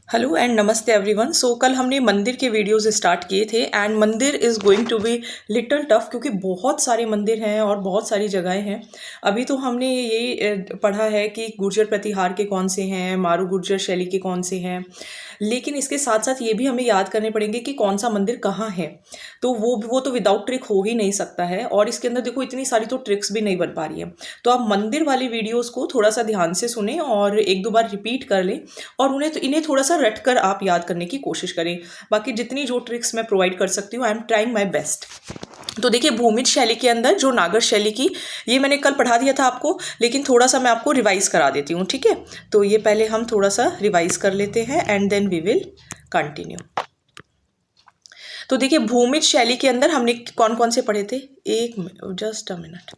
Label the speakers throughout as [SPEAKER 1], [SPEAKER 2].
[SPEAKER 1] Hello and नमस्ते everyone. सो कल हमने मंदिर के वीडियोस स्टार्ट किए थे एंड मंदिर is going to be little tough क्योंकि बहुत सारे मंदिर हैं और बहुत सारी जगहें हैं। अभी तो हमने ये पढ़ा है कि गुर्जर प्रतिहार के कौन से हैं, मारू गुर्जर शैली के कौन से हैं, लेकिन इसके साथ साथ ये भी हमें याद करने पड़ेंगे कि कौन सा मंदिर कहाँ है। तो वो तो विदाउट ट्रिक हो ही नहीं सकता है और इसके अंदर देखो इतनी सारी तो ट्रिक्स भी नहीं बन पा रही है। तो आप मंदिर वाली वीडियोज़ को थोड़ा सा ध्यान से सुने और एक दो बार रिपीट कर लें और इन्हें थोड़ा सा रट कर आप याद करने की कोशिश करें। बाकी जितनी जो ट्रिक्स मैं प्रोवाइड कर सकती हूँ, I am trying my best. तो देखिए, भूमिज शैली के अंदर जो नागर शैली की, ये मैंने कल पढ़ा दिया था आपको, लेकिन थोड़ा सा मैं आपको रिवाइज करा देती हूँ, ठीक है। तो ये पहले हम थोड़ा सा रिवाइज कर लेते हैं and then we will continue. तो देखिए, भूमिज शैली के अंदर हमने कौन कौन से पढ़े थे, जस्ट अ मिनट।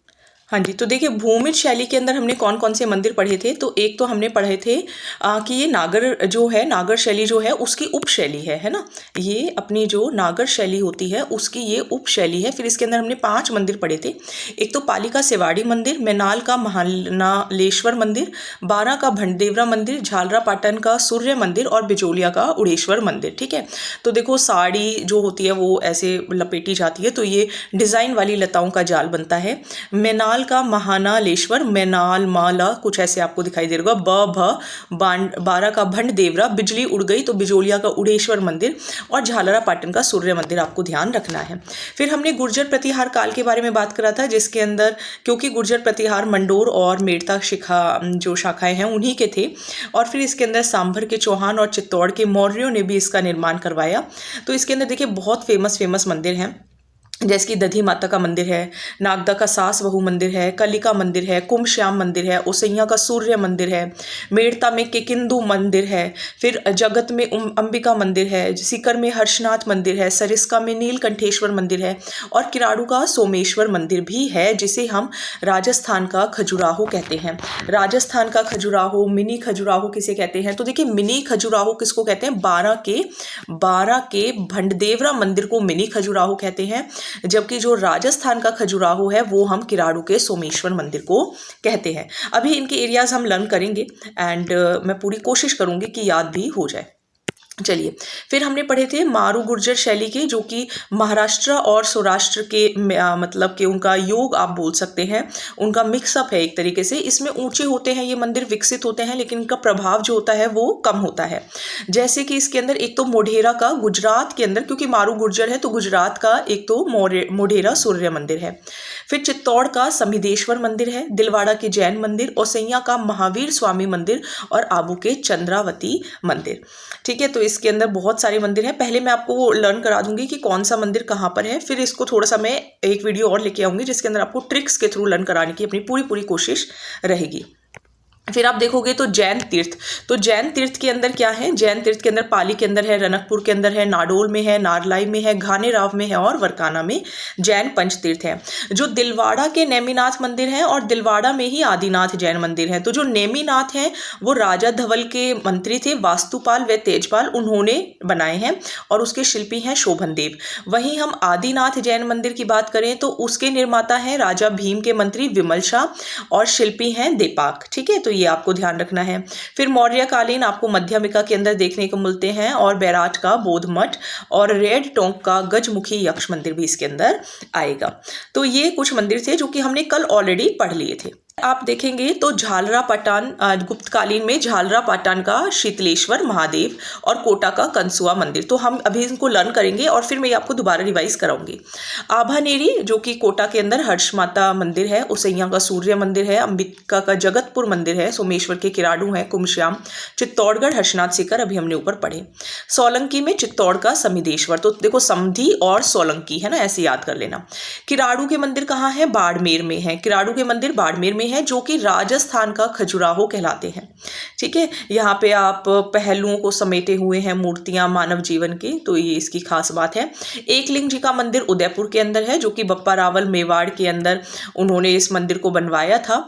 [SPEAKER 1] हाँ जी, तो देखिए, भूमिज शैली के अंदर हमने कौन कौन से मंदिर पढ़े थे। तो एक तो हमने पढ़े थे कि ये नागर जो है, नागर शैली जो है उसकी उप शैली है ना। ये अपनी जो नागर शैली होती है उसकी ये उप शैली है। फिर इसके अंदर हमने 5 मंदिर पढ़े थे। एक तो पाली का सेवाड़ी मंदिर, मैनाल का महानालेश्वर मंदिर, बारा का भंडेवरा मंदिर, झालरा पाटन का सूर्य मंदिर और बिजोलिया का उड़ेश्वर मंदिर, ठीक है। तो देखो, साड़ी जो होती है वो ऐसे लपेटी जाती है, तो ये डिज़ाइन वाली लताओं का जाल बनता है। मैनाल का महानालेश्वर, मैनाल माला कुछ ऐसे आपको दिखाई दे रहा होगा। बारा का भंड देवरा, बिजली उड़ गई तो बिजोलिया का उड़ेश्वर मंदिर और झालरा पाटन का सूर्य मंदिर आपको ध्यान रखना है। फिर हमने गुर्जर प्रतिहार काल के बारे में बात करा था, जिसके अंदर क्योंकि गुर्जर प्रतिहार मंडोर और मेड़ता जो शाखाएं हैं उन्हीं के थे। और फिर इसके अंदर सांभर के चौहान और चित्तौड़ के मौर्यों ने भी इसका निर्माण करवाया। तो इसके अंदर देखिए बहुत फेमस मंदिर हैं, जैसे कि दधी माता का मंदिर है, नागदा का सास बहू मंदिर है, कलिका मंदिर है, कुंभश्याम मंदिर है, ओसैया का सूर्य मंदिर है, मेड़ता में केकिंदु मंदिर है, फिर जगत में अंबिका मंदिर है, सीकर में हर्षनाथ मंदिर है, सरिस्का में नीलकंठेश्वर मंदिर है और किराड़ू का सोमेश्वर मंदिर भी है, जिसे हम राजस्थान का खजुराहो कहते हैं। राजस्थान का खजुराहो, मिनी खजुराहो किसे कहते हैं, तो देखिए मिनी खजुराहो किसको कहते हैं, बारा के भंडदेवरा मंदिर को मिनी खजुराहो कहते हैं, जबकि जो राजस्थान का खजुराहो है वो हम किराड़ू के सोमेश्वर मंदिर को कहते हैं। अभी इनके एरियाज हम लर्न करेंगे एंड मैं पूरी कोशिश करूंगी कि याद भी हो जाए। चलिए, फिर हमने पढ़े थे मारू गुर्जर शैली के, जो कि महाराष्ट्र और सौराष्ट्र के मतलब कि उनका योग आप बोल सकते हैं, उनका मिक्सअप है एक तरीके से। इसमें ऊंचे होते हैं ये मंदिर, विकसित होते हैं, लेकिन इनका प्रभाव जो होता है वो कम होता है। जैसे कि इसके अंदर एक तो मोढेरा का, गुजरात के अंदर, क्योंकि मारू गुर्जर है तो गुजरात का एक तो मोढेरा सूर्य मंदिर है। फिर चित्तौड़ का समिदेश्वर मंदिर है, दिलवाड़ा के जैन मंदिर, ओसैया का महावीर स्वामी मंदिर और आबू के चंद्रावती मंदिर, ठीक है। तो इसके अंदर बहुत सारे मंदिर हैं। पहले मैं आपको वो लर्न करा दूंगी कि कौन सा मंदिर कहाँ पर है, फिर इसको थोड़ा सा मैं एक वीडियो और लेके आऊंगी जिसके अंदर आपको ट्रिक्स के थ्रू लर्न कराने की अपनी पूरी कोशिश रहेगी। फिर आप देखोगे तो जैन तीर्थ, तो जैन तीर्थ के अंदर क्या है, जैन तीर्थ के अंदर पाली के अंदर है, रनकपुर के अंदर है, नाडोल में है, नारलाई में है, घानेराव में है और वरकाना में जैन पंच तीर्थ है। जो दिलवाड़ा के नेमिनाथ मंदिर है और दिलवाड़ा में ही आदिनाथ जैन मंदिर है। तो जो नेमिनाथ है वो राजा धवल के मंत्री थे, वास्तुपाल व तेजपाल, उन्होंने बनाए हैं और उसके शिल्पी हैं शोभन देव। वहीं हम आदिनाथ जैन मंदिर की बात करें तो उसके निर्माता हैं राजा भीम के मंत्री विमल शाह और शिल्पी हैं देपाक, ठीक है। तो ये आपको ध्यान रखना है। फिर मौर्यकालीन आपको मध्यमिका के अंदर देखने को मिलते हैं और बैराट का बोध मठ और रेड टोंक का गजमुखी यक्ष मंदिर भी इसके अंदर आएगा। तो ये कुछ मंदिर थे जो कि हमने कल ऑलरेडी पढ़ लिए थे। आप देखेंगे तो झालरा पाटन, गुप्तकालीन में झालरा पाटन का शीतलेश्वर महादेव और कोटा का कंसुआ मंदिर, तो हम अभी इनको लर्न करेंगे और फिर मैं आपको दोबारा रिवाइज कराऊंगी। आभानेरी जो कि कोटा के अंदर हर्ष माता मंदिर है, ओसैया का सूर्य मंदिर है, अंबिका का जगतपुर मंदिर है, सोमेश्वर के किराड़ू है, कुंभश्याम, चित्तौड़गढ़ हर्षनाथ सीकर अभी हमने ऊपर पढ़े। सोलंकी में चित्तौड़ का समिदेश्वर, तो देखो समधी और सोलंकी है ना, ऐसे याद कर लेना। किराड़ू के मंदिर कहाँ है, बाड़मेर में है, किराड़ू के मंदिर बाड़मेर में है, जो कि राजस्थान का खजुराहो कहलाते हैं, ठीक है। यहाँ पे आप पहलुओं को समेटे हुए हैं मूर्तियां मानव जीवन की, तो ये इसकी खास बात है। एकलिंग जी का मंदिर उदयपुर के अंदर है, जो कि बप्पा रावल मेवाड़ के अंदर उन्होंने इस मंदिर को बनवाया था।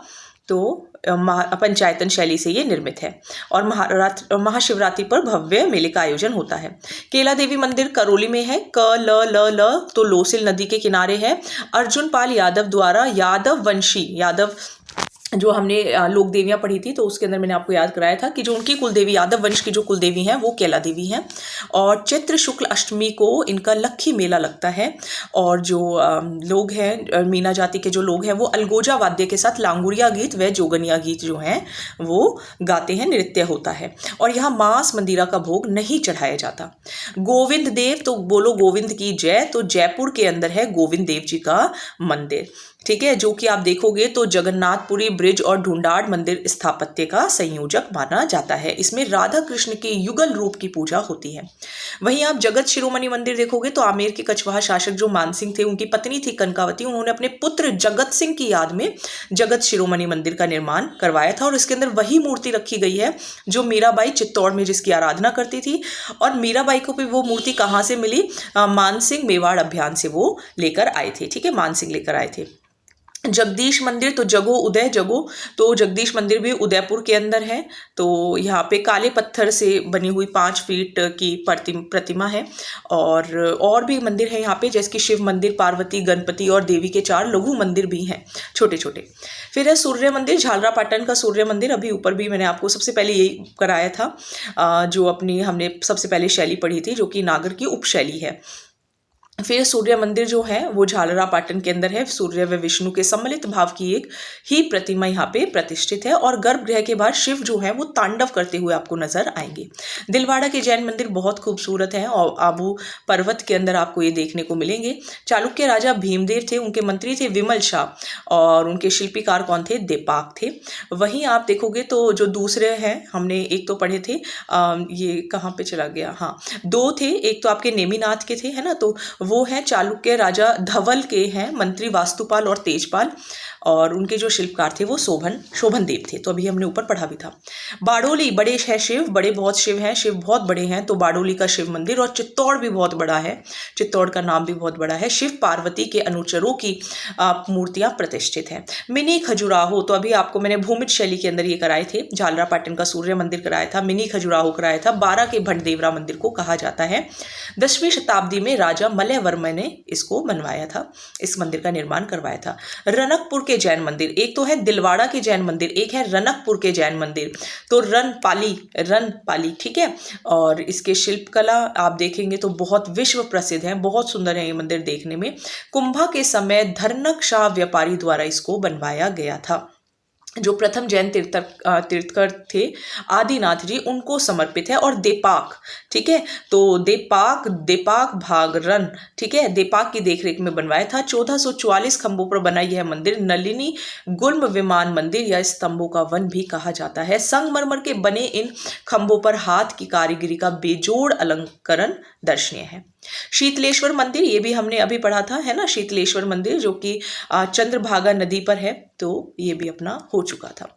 [SPEAKER 1] तो पंचायतन शैली से ये निर्मित है और महाशिवरात्रि पर भव्य मेले का आयोजन होता है। केला देवी मंदिर करौली में है, ल तो लोसिल नदी के किनारे है। अर्जुन पाल यादव द्वारा यादव जो हमने लोक देवियाँ पढ़ी थी, तो उसके अंदर मैंने आपको याद कराया था कि जो उनकी कुलदेवी, यादव वंश की जो कुलदेवी हैं वो कैला देवी हैं। और चैत्र शुक्ल अष्टमी को इनका लक्खी मेला लगता है। और जो लोग हैं, मीना जाति के जो लोग हैं, वो अलगोजा वाद्य के साथ लांगुड़िया गीत व जोगनिया गीत जो हैं वो गाते हैं, नृत्य होता है। और यहाँ मांस मंदिरा का भोग नहीं चढ़ाया जाता। गोविंद देव, तो बोलो गोविंद की जय। तो जयपुर के अंदर है गोविंद देव जी का मंदिर, ठीक है, जो कि आप देखोगे तो जगन्नाथपुरी ब्रिज और ढूंढाड़ मंदिर स्थापत्य का संयोजक माना जाता है। इसमें राधा कृष्ण के युगल रूप की पूजा होती है। वहीं आप जगत शिरोमणि मंदिर देखोगे तो आमेर के कछवाहा शासक जो मानसिंह थे, उनकी पत्नी थी कनकावती, उन्होंने अपने पुत्र जगत सिंह की याद में जगत शिरोमणि मंदिर का निर्माण करवाया था। और इसके अंदर वही मूर्ति रखी गई है जो मीराबाई चित्तौड़ में जिसकी आराधना करती थी। और मीराबाई को भी वो मूर्ति कहाँ से मिली? मानसिंह मेवाड़ अभियान से वो लेकर आए थे, ठीक है, मानसिंह लेकर आए थे। जगदीश मंदिर, तो जगो उदय जगो, तो जगदीश मंदिर भी उदयपुर के अंदर है। तो यहाँ पे काले पत्थर से बनी हुई 5 फीट की प्रतिमा है। और भी मंदिर है यहाँ पे, जैसे कि शिव मंदिर, पार्वती, गणपति और देवी के 4 लघु मंदिर भी हैं, छोटे छोटे। फिर है सूर्य मंदिर, झालरापाटन का सूर्य मंदिर। अभी ऊपर भी मैंने आपको सबसे पहले यही कराया था, जो अपनी हमने सबसे पहले शैली पढ़ी थी, जो कि नागर की उपशैली है। फिर सूर्य मंदिर जो है वो झालरापाटन के अंदर है। सूर्य व विष्णु के सम्मिलित भाव की एक ही प्रतिमा यहाँ पे प्रतिष्ठित है। और गर्भगृह के बाहर शिव जो है वो तांडव करते हुए आपको नजर आएंगे। दिलवाड़ा के जैन मंदिर बहुत खूबसूरत है और आबू पर्वत के अंदर आपको ये देखने को मिलेंगे। चालुक्य राजा भीमदेव थे, उनके मंत्री थे विमल शाह और उनके शिल्पीकार कौन थे? देपाक थे। वहीं आप देखोगे तो जो दूसरे हैं, हमने एक तो पढ़े थे, ये कहाँ पे चला गया, हाँ 2 थे। एक तो आपके नेमिनाथ के थे, है ना, तो वो है चालुक्य राजा धवल के हैं मंत्री वास्तुपाल और तेजपाल। और उनके जो शिल्पकार थे वो शोभन देव थे। तो अभी हमने ऊपर पढ़ा भी था। बाड़ोली, बड़े है शिव, बड़े बहुत शिव हैं, शिव बहुत बड़े हैं, तो बाड़ोली का शिव मंदिर। और चित्तौड़ भी बहुत बड़ा है, चित्तौड़ का नाम भी बहुत बड़ा है। शिव पार्वती के अनुचरों की मूर्तियां प्रतिष्ठित हैं। मिनी खजुराहो, तो अभी आपको मैंने भूमित शैली के अंदर ये कराए थे। झालरापाटन का सूर्य मंदिर कराया था, मिनी खजुराहो कराया था, 12 के भटदेवरा मंदिर को कहा जाता है। 10वीं शताब्दी में राजा मलयवर्मा ने इसको बनवाया था, इस मंदिर का निर्माण करवाया था। रनकपुर के जैन मंदिर, एक तो है दिलवाड़ा के जैन मंदिर, एक है रनकपुर के जैन मंदिर। तो रनपाली, ठीक है। और इसके शिल्पकला आप देखेंगे तो बहुत विश्व प्रसिद्ध है, बहुत सुंदर है ये मंदिर देखने में। कुंभा के समय धरनक शाह व्यापारी द्वारा इसको बनवाया गया था। जो प्रथम जैन तीर्थकर थे आदिनाथ जी, उनको समर्पित है। और देपाक, ठीक है, तो देपाक भागरन, ठीक है, देपाक की देखरेख में बनवाया था। 1444 खंभों पर बना यह मंदिर नलिनी गुल्म विमान मंदिर या स्तंभों का वन भी कहा जाता है। संगमरमर के बने इन खंभों पर हाथ की कारीगरी का बेजोड़ अलंकरण दर्शनीय है। शीतलेश्वर मंदिर, ये भी हमने अभी पढ़ा था, है ना, शीतलेश्वर मंदिर जो कि चंद्रभागा नदी पर है, तो ये भी अपना हो चुका था।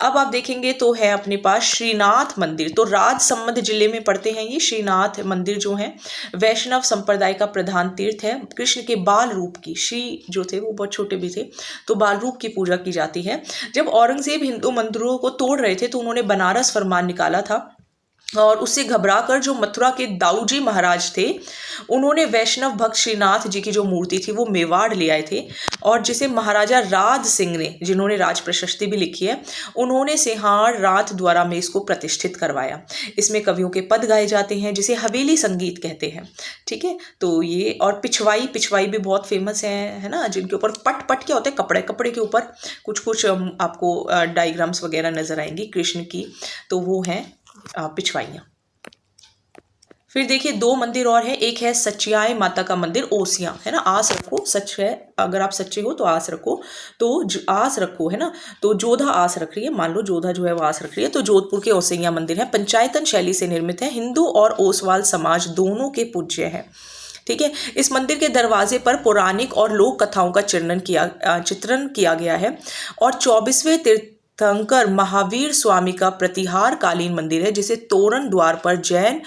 [SPEAKER 1] अब आप देखेंगे तो है अपने पास श्रीनाथ मंदिर, तो राजसमंद जिले में पड़ते हैं ये श्रीनाथ मंदिर जो है। वैष्णव संप्रदाय का प्रधान तीर्थ है। कृष्ण के बाल रूप की, श्री जो थे वो बहुत छोटे भी थे, तो बाल रूप की पूजा की जाती है। जब औरंगजेब हिंदू मंदिरों को तोड़ रहे थे तो उन्होंने बनारस फरमान निकाला था। और उससे घबराकर जो मथुरा के दाऊजी महाराज थे, उन्होंने वैष्णव भक्त श्रीनाथ जी की जो मूर्ति थी वो मेवाड़ ले आए थे। और जिसे महाराजा राज सिंह ने, जिन्होंने राज प्रशस्ति भी लिखी है, उन्होंने सिंहाड़ रात द्वारा में इसको प्रतिष्ठित करवाया। इसमें कवियों के पद गाए जाते हैं जिसे हवेली संगीत कहते हैं, ठीक है। तो ये और पिछवाई भी बहुत फेमस है ना, जिनके ऊपर पट क्या होते हैं, कपड़े के ऊपर कुछ आपको डायग्राम्स वगैरह नजर आएंगी कृष्ण की, तो वो हैं पिछवाइयाँ। फिर देखिए 2 मंदिर और है, एक है सचियाय माता का मंदिर ओसियां, है ना, आस रखो, सच है, अगर आप सच्चे हो तो आस रखो, तो आस रखो, है ना, तो जोधा आस रख रही है, मान लो जोधा जो है वो आस रख रही है। तो जोधपुर के ओसियां मंदिर है, पंचायतन शैली से निर्मित है, हिंदू और ओसवाल समाज दोनों के पूज्य है, ठीक है। इस मंदिर के दरवाजे पर पौराणिक और लोक कथाओं का चित्रण किया गया है। और 24वें तीर्थंकर महावीर स्वामी का प्रतिहार कालीन मंदिर है, जिसे तोरण द्वार पर जैन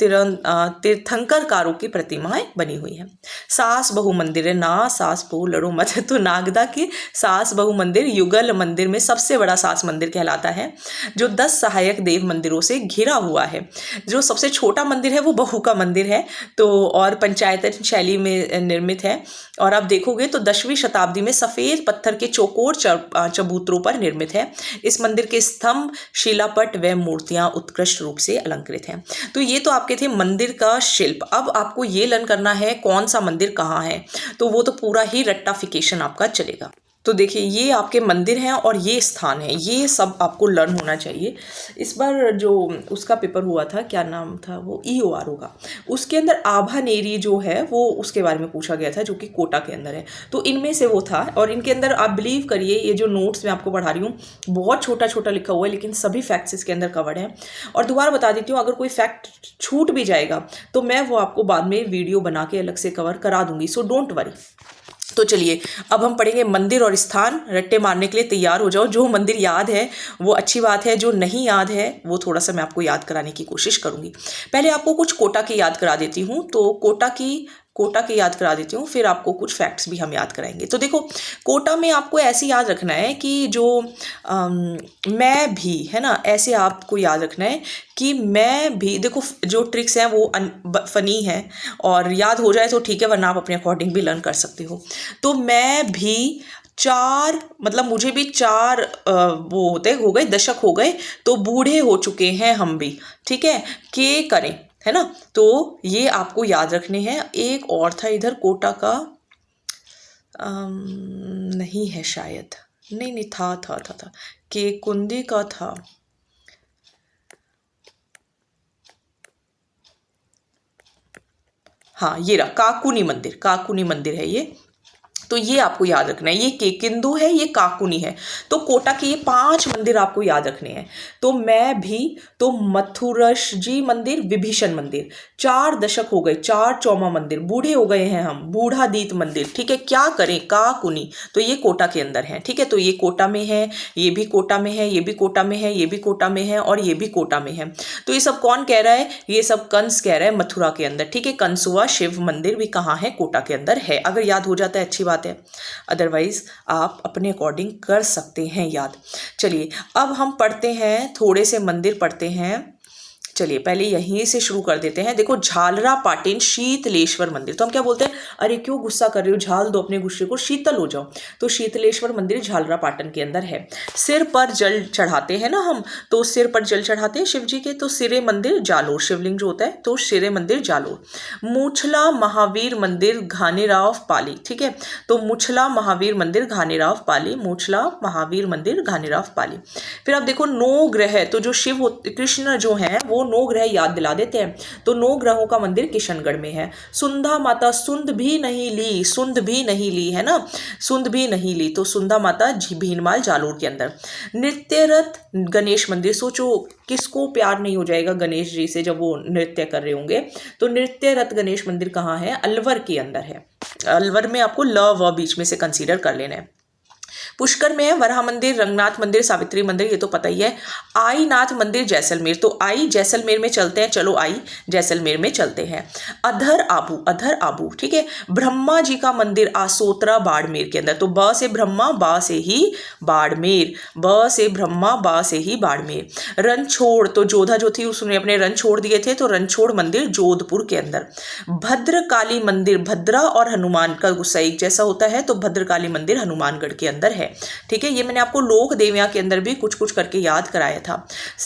[SPEAKER 1] तीर्थंकरकारों की प्रतिमाएं बनी हुई हैं। सास बहु मंदिर है ना, सास बहु लड़ो मत, तो नागदा के सास बहु मंदिर युगल मंदिर में सबसे बड़ा सास मंदिर कहलाता है, जो 10 सहायक देव मंदिरों से घिरा हुआ है। जो सबसे छोटा मंदिर है वो बहु का मंदिर है, तो और पंचायतन शैली में निर्मित है। और आप देखोगे तो 10वीं शताब्दी में सफ़ेद पत्थर के चौकोर चबूतरों पर निर्मित है। इस मंदिर के स्तंभ, शिलापट व मूर्तियां उत्कृष्ट रूप से अलंकृत हैं। तो ये तो आपके थे मंदिर का शिल्प। अब आपको ये लर्न करना है कौन सा मंदिर कहाँ है, तो वो तो पूरा ही रट्टाफिकेशन आपका चलेगा। तो देखिए ये आपके मंदिर हैं और ये स्थान है, ये सब आपको लर्न होना चाहिए। इस बार जो उसका पेपर हुआ था, क्या नाम था वो, EORO का, उसके अंदर आभानेरी जो है वो उसके बारे में पूछा गया था, जो कि कोटा के अंदर है। तो इनमें से वो था, और इनके अंदर आप बिलीव करिए ये जो नोट्स मैं आपको पढ़ा रही हूँ बहुत छोटा छोटा लिखा हुआ है, लेकिन सभी फैक्ट्स इसके अंदर कवर्ड हैं। और दोबारा बता देती हूँ, अगर कोई फैक्ट छूट भी जाएगा तो मैं वो आपको बाद में वीडियो बना के अलग से कवर करा दूंगी, सो डोंट वरी। तो चलिए अब हम पढ़ेंगे मंदिर और स्थान। रट्टे मारने के लिए तैयार हो जाओ। जो मंदिर याद है वो अच्छी बात है, जो नहीं याद है वो थोड़ा सा मैं आपको याद कराने की कोशिश करूंगी। पहले आपको कुछ कोटा की याद करा देती हूँ, तो कोटा की याद करा देती हूँ, फिर आपको कुछ फैक्ट्स भी हम याद कराएंगे। तो देखो कोटा में आपको ऐसे याद रखना है कि जो मैं भी है ना, ऐसे आपको याद रखना है कि मैं भी, देखो जो ट्रिक्स हैं वो फनी है और याद हो जाए तो ठीक है, वरना आप अपने अकॉर्डिंग भी लर्न कर सकते हो। तो मैं भी 4, मतलब मुझे भी 4 वो हो गए दशक हो गए, तो बूढ़े हो चुके हैं हम भी, ठीक है, के करें, है ना। तो ये आपको याद रखने हैं। एक और था इधर कोटा का, नहीं है शायद, नहीं था के कुंदी का था, हाँ ये रहा, काकुनी मंदिर है ये। तो ये आपको याद रखना है, ये केकिंदू है, ये काकुनी है। तो कोटा के ये 5 मंदिर आपको याद रखने हैं। तो मैं भी, तो मथुरश जी मंदिर, विभीषण मंदिर, 4 दशक हो गए, 4 चौमा मंदिर, बूढ़े हो गए हैं हम, बूढ़ादीत मंदिर, ठीक है, क्या करें, काकुनी, तो ये कोटा के अंदर है, ठीक है। तो ये कोटा में है, ये भी कोटा में है, ये भी कोटा में है, ये भी कोटा में है, और ये भी कोटा में है। तो ये सब कौन कह रहा है, ये सब कंस कह रहा है, मथुरा के अंदर, ठीक है। कंसुआ शिव मंदिर भी कहाँ है, कोटा के अंदर है। अगर याद हो जाता है अच्छी बात है, अदरवाइज आप अपने अकॉर्डिंग कर सकते हैं याद। चलिए अब हम पढ़ते हैं, थोड़े से मंदिर पढ़ते हैं। चलिए पहले यहीं से शुरू कर देते हैं। देखो झालरा पाटन शीतलेश्वर मंदिर, तो हम क्या बोलते हैं, अरे क्यों गुस्सा कर रहे हो, झाल दो अपने गुस्से को, शीतल हो जाओ। तो शीतलेश्वर मंदिर झालरा पाटन के अंदर है। सिर पर जल चढ़ाते हैं ना हम, तो सिर पर जल चढ़ाते हैं शिव जी के, तो सिरे मंदिर जालोर, शिवलिंग जो होता है, तो सिरे मंदिर जालोर। मुछला महावीर मंदिर घानीराव पाली, ठीक है। तो मुछला महावीर मंदिर घानीराव पाली, मुछला महावीर मंदिर घानीराव पाली। फिर आप देखो 9 ग्रह, तो जो शिव कृष्ण जो हैं वो 9 ग्रह याद दिला देते हैं। तो 9 ग्रहों का मंदिर किशनगढ़ में है। सुंधा माता सुंद भी नहीं ली है ना, सुंद भी नहीं ली, तो सुंधा माता भीनमाल जालोर के अंदर। नृत्यरत गणेश मंदिर, सोचो किसको प्यार नहीं हो जाएगा गणेश जी से जब वो नृत्य कर रहे होंगे। तो नृत्यरत गणेश मंदिर कहाँ है, अलवर के अंदर है। अलवर में आपको ल व बीच में से कंसीडर कर लेना है। पुष्कर में है वराह मंदिर, रंगनाथ मंदिर, सावित्री मंदिर, ये तो पता ही है। आई नाथ मंदिर जैसलमेर, तो आई जैसलमेर में चलते हैं, चलो आई जैसलमेर में चलते हैं। अधर आबू, ठीक है। ब्रह्मा जी का मंदिर आसोतरा बाड़मेर के अंदर, तो ब से ब्रह्मा, बा से ही बाड़मेर, ब से ब्रह्मा, बा से ही बाड़मेर। रणछोड़, तो जोधा जो थी उसने अपने रन छोड़ दिए थे, तो रणछोड़ मंदिर जोधपुर के अंदर। भद्रकाली मंदिर, भद्रा और हनुमान का गुस्सा एक जैसा होता है, तो भद्रकाली मंदिर हनुमानगढ़ के अंदर है, ठीक है। ये मैंने आपको लोक देविया के अंदर भी कुछ कुछ करके याद कराया था।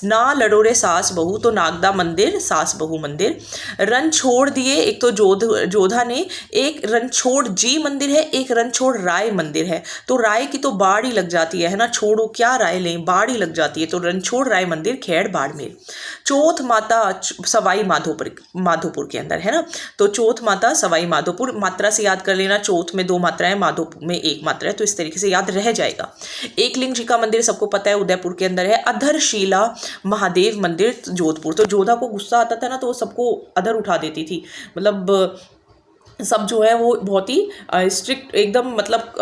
[SPEAKER 1] ना लड़ो रे सास बहू, तो नागदा मंदिर, सास बहू मंदिर। रणछोड़ दिए, एक तो जोधा ने, एक रणछोड़ जी मंदिर है, एक रणछोड़ राय मंदिर है। तो राय की तो बाढ़ ही लग जाती है ना, छोड़ो क्या राय लें, बाढ़ ही लग जाती है। तो रणछोड़ राय मंदिर खेड़ बाड़मेर। चौथ माता सवाई माधोपुर के अंदर है ना, तो चौथ माता सवाई माधोपुर, मात्रा से याद कर लेना, चौथ में 2 मात्राएं, माधोपुर में 1 मात्रा है, तो इस तरीके से याद रह जाएगा। एकलिंग जी का मंदिर सबको पता है, उदयपुर के अंदर है। अधरशिला महादेव मंदिर जोधपुर, तो जोधा को गुस्सा आता था ना, तो वो सबको अधर उठा देती थी, मतलब सब जो है वो बहुत ही स्ट्रिक्ट एकदम मतलब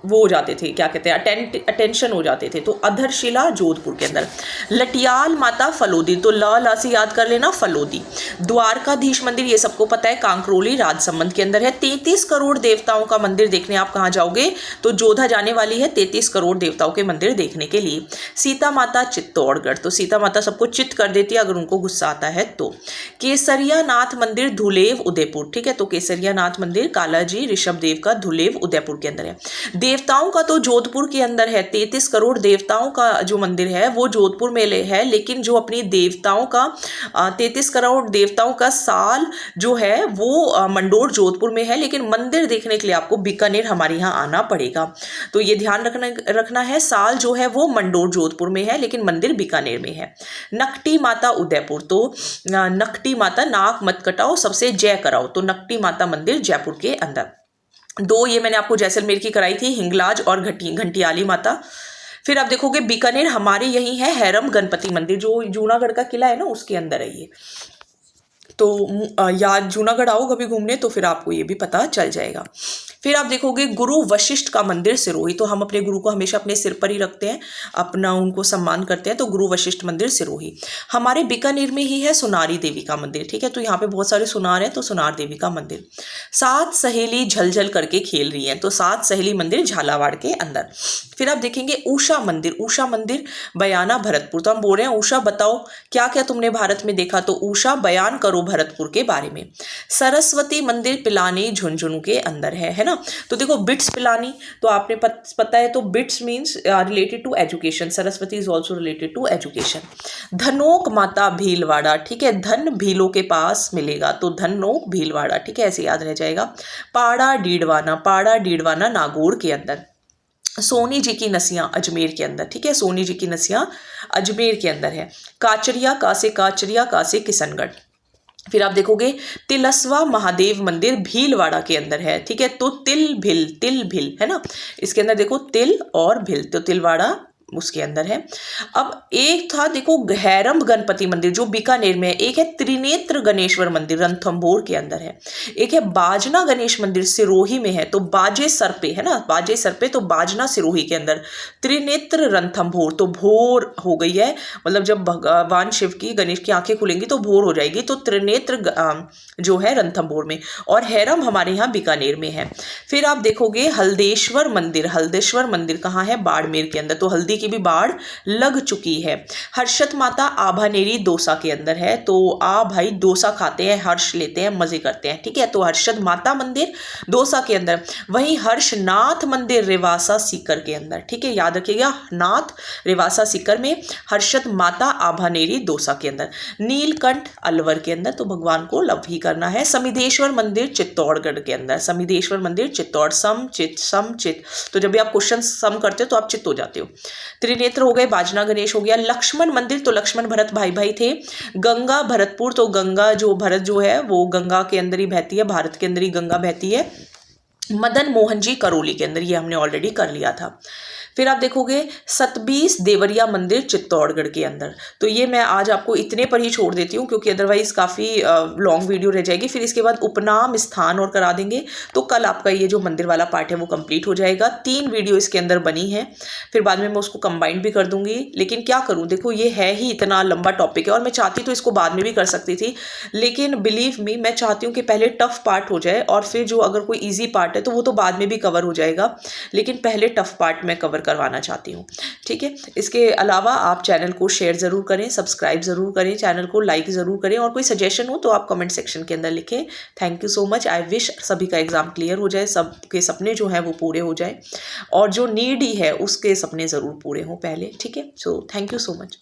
[SPEAKER 1] वो हो जाते थे, क्या कहते हैं, अटेंशन हो जाते थे। तो अधरशिला जोधपुर के अंदर। लटियाल माता फलोदी, तो ला से याद कर लेना फलोदी। द्वारकाधीश मंदिर ये सबको पता है, कांकरोली राजसमंद के अंदर है। 33 करोड़ देवताओं का मंदिर देखने आप कहाँ जाओगे, तो जोधा जाने वाली है 33 करोड़ देवताओं के मंदिर देखने के लिए। सीता माता चित्तौड़गढ़, तो सीता माता सबको चित्त कर देती है अगर उनको गुस्सा आता है तो। केसरिया नाथ मंदिर धुलेव उदयपुर, ठीक है, तो केसरिया नाथ मंदिर कालाजी ऋषभदेव का धुलेव उदयपुर के अंदर है। देवताओं का तो जोधपुर के अंदर है, 33 करोड़ देवताओं का जो मंदिर है वो जोधपुर में है, लेकिन जो अपनी देवताओं का 33 करोड़ देवताओं का साल जो है वो मंडोर जोधपुर में है, लेकिन मंदिर देखने के लिए आपको बीकानेर हमारे यहाँ आना पड़ेगा। तो ये ध्यान रखना है, साल जो है वो मंडोर जोधपुर में है, लेकिन मंदिर बीकानेर में है। नकटी माता उदयपुर, तो नकटी माता, नाक मत कटाओ सबसे जय कराओ, तो नकटी माता मंदिर जयपुर के अंदर। 2 ये मैंने आपको जैसलमेर की कराई थी, हिंगलाज और घंटियाली माता। फिर आप देखोगे बीकानेर हमारे यही है, हैरम गणपति मंदिर जो जूनागढ़ का किला है ना उसके अंदर है ये। तो याद जूनागढ़ आओ कभी घूमने तो फिर आपको ये भी पता चल जाएगा। फिर आप देखोगे गुरु वशिष्ठ का मंदिर सिरोही, तो हम अपने गुरु को हमेशा अपने सिर पर ही रखते हैं, अपना उनको सम्मान करते हैं, तो गुरु वशिष्ठ मंदिर सिरोही। हमारे बीकानेर में ही है सुनारी देवी का मंदिर, ठीक है, तो यहाँ पे बहुत सारे सुनार हैं, तो सुनार देवी का मंदिर। 7 सहेली झलझल करके खेल रही हैं, तो 7 सहेली मंदिर झालावाड़ के अंदर। फिर आप देखेंगे उषा मंदिर, उषा मंदिर बयाना भरतपुर, तो हम बोल रहे हैं उषा बताओ क्या क्या तुमने भारत में देखा, तो उषा बयान करो भरतपुर के बारे में। सरस्वती मंदिर पिलानी झुंझुनू के अंदर है ना। तो देखो बिट्स पिलानी, तो आपने पता है, तो bits means related to education, Saraswati is also related to education. Dhanok माता भीलवाड़ा, ठीक है, धन भीलों के पास मिलेगा, तो धनोक भीलवाड़ा, ठीक है, ऐसे याद रह जाएगा। पाड़ा डीडवाना नागौर के अंदर। सोनी जी की नसियाँ अजमेर के अंदर, ठीक है, सोनी जी की नसियाँ अजमेर के अंदर है। काचरिया कासे किशनगढ़। फिर आप देखोगे तिलस्वा महादेव मंदिर भीलवाड़ा के अंदर है, ठीक है, तो तिल भिल है ना, इसके अंदर देखो तिल और भिल, तो तिलवाड़ा उसके अंदर है। अब एक था देखो हैरम गणपति मंदिर जो बीकानेर में है, एक है त्रिनेत्र गणेश्वर मंदिर रणथंभौर के अंदर है, एक है बाजना गणेश मंदिर सिरोही में है, तो बाजे सर पे है ना, बाजे सर पे, तो बाजना सिरोही के अंदर। त्रिनेत्र रणथंभौर, तो भोर हो गई है, मतलब जब भगवान शिव की गणेश की आंखें खुलेंगी तो भोर हो जाएगी, तो त्रिनेत्र जो है रणथंभौर में, और हैरम हमारे यहाँ बीकानेर में है। फिर आप देखोगे हल्देश्वर मंदिर कहाँ है, बाड़मेर के अंदर, तो हल्दी की भी बाढ़ लग चुकी है। हर्षत माता आभानेरी दौसा के अंदर है, तो भाई डोसा खाते हैं, हर्ष लेते हैं, मजे करते हैं, ठीक है, तो हर्षद माता मंदिर दौसा के अंदर। वहीं हर्षनाथ मंदिर रेवासा सीकर के अंदर, ठीक है, याद रखिएगा, नाथ रेवासा सीकर में, हर्षद माता आभानेरी दौसा के अंदर। नीलकंठ अलवर के अंदर, तो भगवान को लव ही करना है। समिधेश्वर मंदिर चित्तौड़गढ़ के अंदर, समिधेश्वर मंदिर चित्तौड़, सम चित, तो जब भी आप क्वेश्चन सम करते हो तो आप चित्त हो जाते हो। त्रिनेत्र हो गए, बाजना गणेश हो गया। लक्ष्मण मंदिर, तो लक्ष्मण भरत भाई थे। गंगा भरतपुर, तो गंगा जो भरत जो है वो गंगा के अंदर ही बहती है, भारत के अंदर ही गंगा बहती है। मदन मोहन जी करौली के अंदर, ये हमने ऑलरेडी कर लिया था। फिर आप देखोगे सतबीस देवरिया मंदिर चित्तौड़गढ़ के अंदर, तो ये मैं आज आपको इतने पर ही छोड़ देती हूँ क्योंकि अदरवाइज काफ़ी लॉन्ग वीडियो रह जाएगी। फिर इसके बाद उपनाम स्थान और करा देंगे, तो कल आपका ये जो मंदिर वाला पार्ट है वो कंप्लीट हो जाएगा। 3 वीडियो इसके अंदर बनी है, फिर बाद में मैं उसको कंबाइंड भी कर दूंगी, लेकिन क्या करूँ, देखो ये है ही इतना लंबा टॉपिक है, और मैं चाहती तो इसको बाद में भी कर सकती थी, लेकिन बिलीव मी मैं चाहती हूँ कि पहले टफ पार्ट हो जाए, और फिर जो अगर कोई ईजी पार्ट है तो वो तो बाद में भी कवर हो जाएगा, लेकिन पहले टफ पार्ट मैं कवर करवाना चाहती हूँ, ठीक है। इसके अलावा आप चैनल को शेयर ज़रूर करें, सब्सक्राइब ज़रूर करें, चैनल को लाइक ज़रूर करें, और कोई सजेशन हो तो आप कमेंट सेक्शन के अंदर लिखें। Thank you so much. I wish सभी का एग्ज़ाम क्लियर हो जाए, सबके सपने जो हैं वो पूरे हो जाए, और जो नीडी है उसके सपने ज़रूर पूरे हों पहले, ठीक है। So thank you so much.